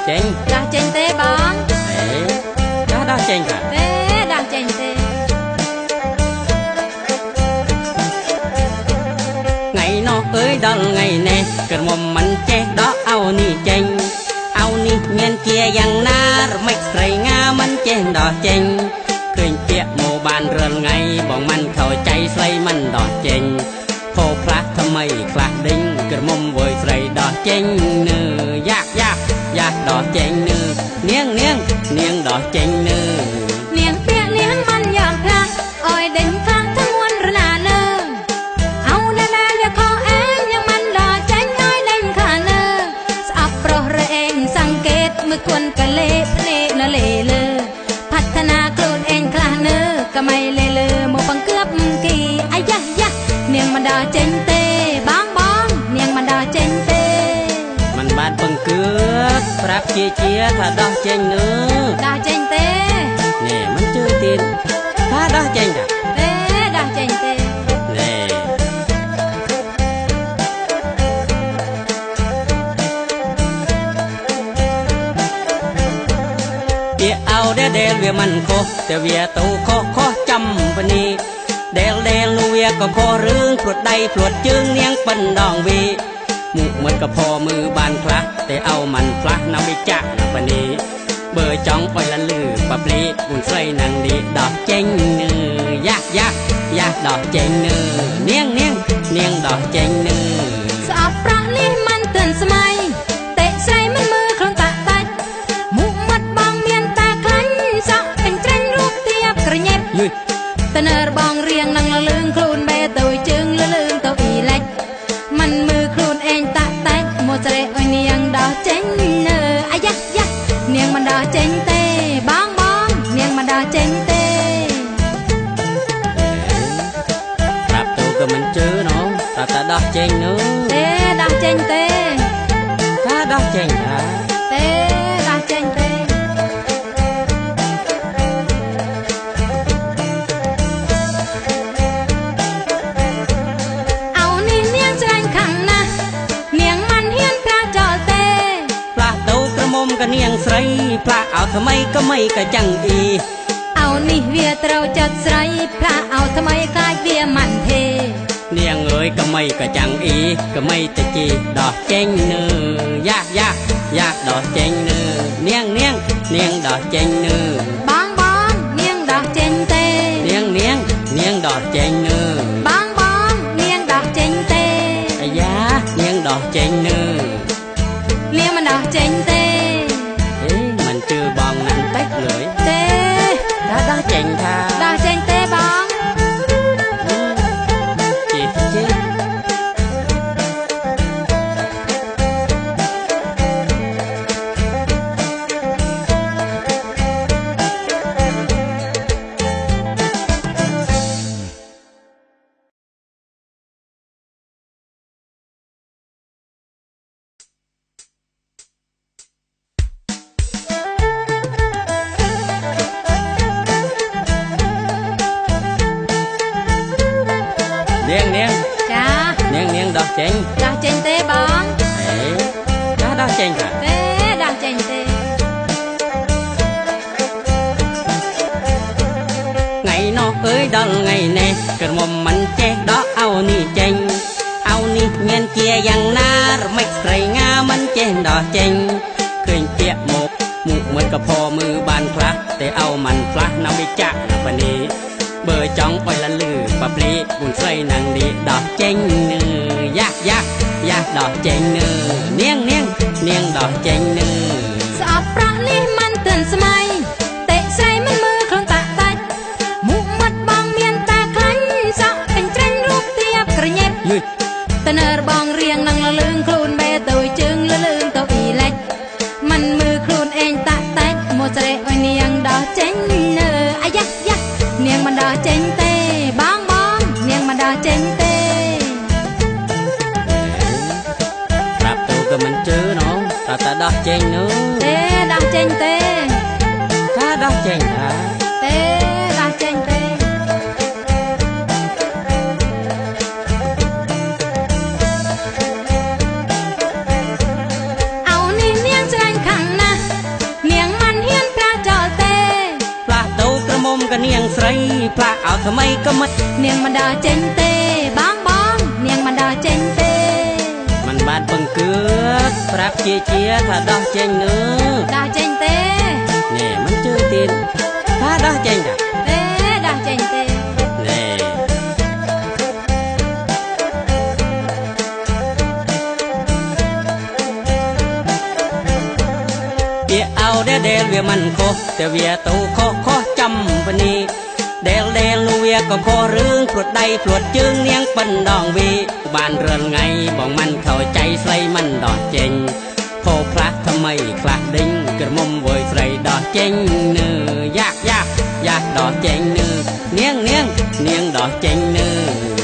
ចេញដោះចេញទេបងដោះចេញទេដោះចេញទេថ្ងៃនោះអើយដល់ថ្ងៃនេះក្រមុំមិនចេះដោះអោនេះចេញអោនេះមានជាយ៉ាងណារមិចស្រីងាមិនចេះដោះចេញឃើញពាក្យមកបានរាល់ថ្ងៃបងមិនខោใจស្រីមិនដោះចេញផោផ្លាស់ថ្មីខ្លះដេញក្រមុំវើយស្រីដោះចេញនើយ៉ាក់ដោះចេញនើនាងដោះចេញនើនាងពាក្យនាងមិនយ៉ាងខ្លះអើយដេញខ្លះทั้งមួនរណានើអោណានាវាខោអែងយ៉ាងមិនដោះចេញអើយដេញខានើស្អប់ប្រុសរឯងសង្កេតមើលគួនកលេភ្នែកលេលើផฒនាខ្លួនឯងខ្លះនើកមៃលេលើមកបង្កើបគីអាយ៉ានាងមិនដោះចេញទេបងនាងមិនដោះចេញទេมันបានបង្កើបប្រាប់ជាថាដោះចេញនើដោះចេញទេនេះមិនជឿទៀតថាដោះចេញទេដោះចេញទេនេះពាក្យអោដែលវាមិនខុសតែវាទៅខុសចំពនីដែលនោះវាក៏ខុសរឿងព្រួតដៃព្រួតជើងនាងបណ្ដងវីមុខមិនក៏ផមើលបានខ្លះតែអោមិនខ្លះណាវិចាក់ណាបនីបើចង់អុយលលឺបប្លីមុនស្រីណាំងឌីដោះចេញនើយ៉ាដោះចេញនើនាងដោះចេញនើស្អប់ប្រក់នេះមិនទាន់សម័យតែស្រីមិនមើលខ្លួនតាក់តាច់មុខមាត់បងមានតាខ្លាញ់សក់ពេញច្រាញ់រូបទៀបក្រញ៉េបតើបងរៀងនឹងលលឿងខ្លួនបែទៅជើងលលឿងទៅអ៊ីលេចមិនមើលខ្លួនឯងតាក់តាច់មកស្រែអុយនាងដោះចេញនើអាយ៉ានាងមិនដោះចេញទេបងនាងមិនដោះចេញទេប្រាប់ទៅក៏មិនជឿណោះតែដោះចេញនោះទេដោះចេញទេថាដោះចេញទេដោះចេញទេអោនេះនាងច្រាញ់ខាងណាស់នាងមិនហ៊ានប្រាប់ចោលទេផ្លាស់ទៅក្រមុំក៏នាងស្រីផ្លាស់អោថ្មីក៏មិនក៏ចាំងអ៊ីអោនេះវាត្រូវចិត្តស្រីផ្លាស់អោថ្មីខ្លាចវាមិនទេនាងអើយក៏មិនក៏ចាំងអ៊ីក៏មិនទៅជីដោះចេញនើយ៉ាដោះចេញនើនាងដោះចេញនើបងនាងដោះចេញទេនាងដោះចេញនើបងនាងដោះចេញទេអាយ៉ានាងដោះចេញនើនាងមិនដោះចេញទេមិនជឿបងណាស់តិចលើយទេដោះចេញថាដោះចេញទេបងនាងចានាងដោះចេញទេបងដោះចេញទេដោះចេញទេថ្ងៃនោះអើយដល់ថ្ងៃនេះក្រមុំមិនចេះដោះអោនេះចេញអោនេះមានជាយ៉ាងណារមិចស្រីងាមិនចេះដោះចេញឃើញពាក្យមុខមិនក៏ផមើលបានខ្លះតែអោមិនខ្លះណាវិចាក់ណាបនីបើចង់អុយលលឺបប្លីមុនស្រីណាំងឌីដោះចេញនើយ៉ាដោះចេញនើនាងដោះចេញនើស្អប់ប្រក់នេះមិនទាន់សម័យតែស្រីមិនមើលខ្លួនតាក់តាច់មុខមាត់បងមានតាខ្លាញ់សក់ពេញច្រាញ់រូបទៀបក្រញ៉េបតើបងរៀងនឹងលលឿងខ្លួនបែទៅជើងលលឿងទៅអ៊ីលេចមិនមើលខ្លួនឯងតាក់តាច់មកស្រែអុយនាងដោះចេញនើអាយ៉ានាងមិនដោះចេញទេបងនាងមិនដោះចេញទេប្រាប់ទៅក៏មិនជឿណោះតែដោះចេញនោះទេដោះចេញទេថាដោះចេញទេដោះចេញទេ អោនេះនាងច្រាញ់ខាងណាស់ ทำไมก็มัน เนียงมันดาเจงเตบางบางเนียงมันดาเจงเต มันบาดบังเกิดปรับเจียถ้าดอกเจงเนื้อ ดาเจงเต นี่มันเจอตีนถ้าดอกเจงจ้ะ เต้ดาเจงเต นี่เปียเอาเดเดลเวียมันโคแต่เวียตูโคจำปนีเดลลูเวียก็โคเรื่องปลดใดปลดจึงเนียงปันดองวีบ้านเรือนไงบอกมันเข้าใจใส่มันดอกเจงโพพระทำไมคลาดดิ้งกระมุมเวยใส่ดอกเจงเนื้อยากดอกเจงเนื้อเนียงดอกเจงเนื้อ